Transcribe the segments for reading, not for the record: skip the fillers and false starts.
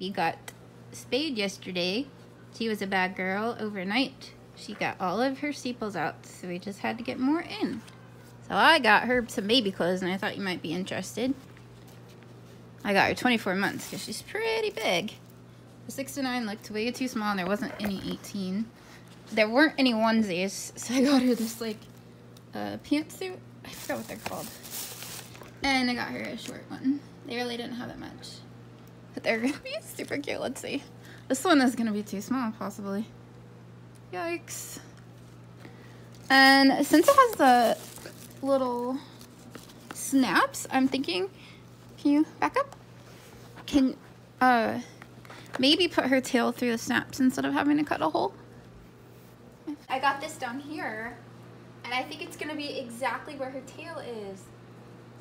We got spayed yesterday. She was a bad girl overnight. She got all of her sepals out, so we just had to get more in. So I got her some baby clothes, and I thought you might be interested. I got her 24 months because she's pretty big. The 6 to 9 looked way too small, and there wasn't any 18. There weren't any onesies, so I got her this like pantsuit. I forgot what they're called. And I got her a short one. They really didn't have that much. But they're gonna be super cute. Let's see. This one is gonna be too small, possibly. Yikes. And since it has the little snaps, I'm thinking, can you back up? Can maybe put her tail through the snaps instead of having to cut a hole? I got this down here, and I think it's gonna be exactly where her tail is.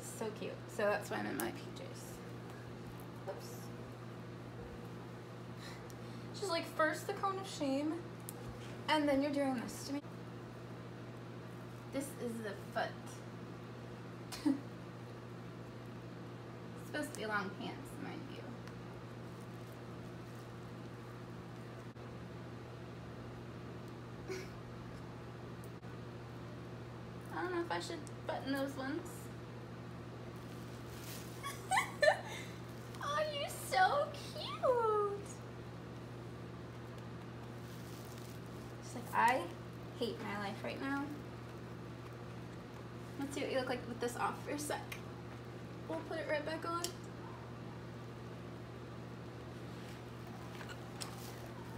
So cute. So that's why I'm in my PJs. Oops. She's like, first the cone of shame, and then you're doing this to me. This is the foot. It's supposed to be long pants, mind you. I don't know if I should button those ones. Oh, you're so cute. She's like, I hate my life right now. Let's see what you look like with this off for a sec. We'll put it right back on.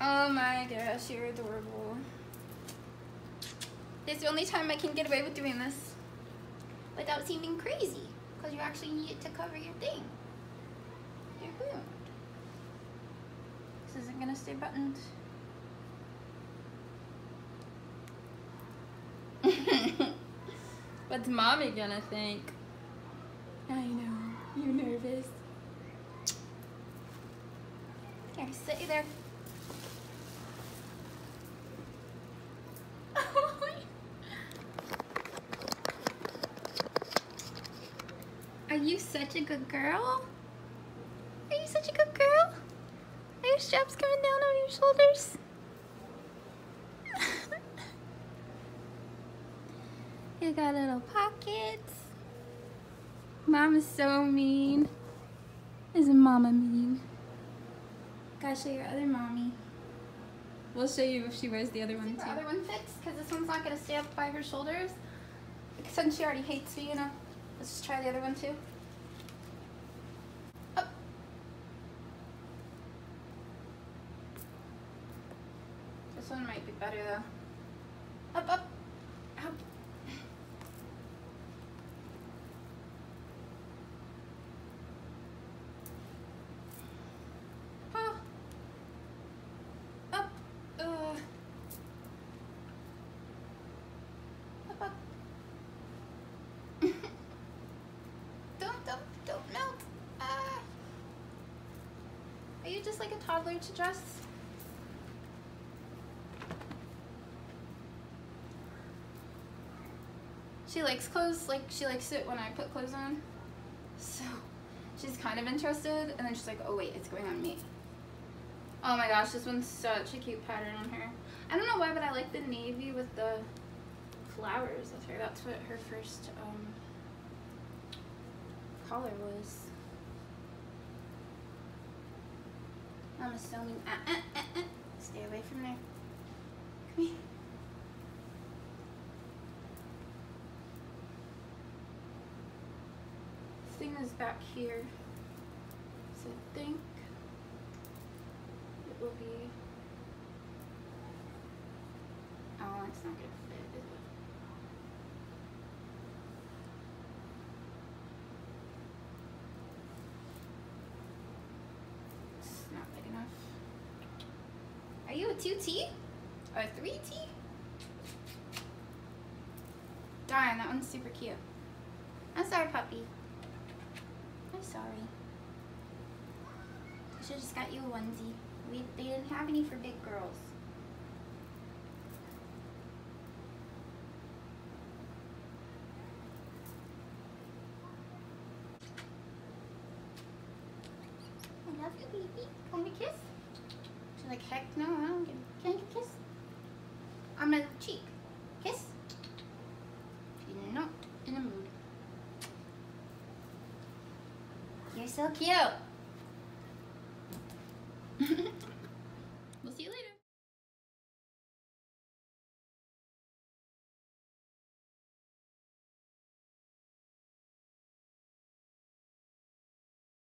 Oh my gosh, you're adorable. This is the only time I can get away with doing this without seeming crazy, because you actually need it to cover your thing. Your wound. This isn't gonna stay buttoned. What's mommy gonna think? I know, you're nervous. Here, sit you there. Are you such a good girl? Are you such a good girl? Are your straps coming down on your shoulders? You got little pockets. Mama's so mean. Isn't Mama mean? Gotta show your other mommy. We'll show you if she wears the other one too. The other one fits, because this one's not gonna stay up by her shoulders. Since she already hates me, you know. Let's just try the other one too. Up. This one might be better though. Up, up, up. Oh. Up. Up, up. Don't melt. Are you just like a toddler to dress? She likes clothes, like she likes it when I put clothes on. So she's kind of interested, and then she's like, oh wait, it's going on me. Oh my gosh, this one's such a cute pattern on her. I don't know why, but I like the navy with the flowers with her. That's what her first color was. I'm assuming. Stay away from there. Come here. This thing is back here, so I think it will be. Oh, it's not gonna fit, is it? Not big enough. Are you a 2T? Or a 3T? Darn, that one's super cute. I'm sorry, puppy. I'm sorry. I should've just got you a onesie. They didn't have any for big girls. I love you, baby. Come here. so cute.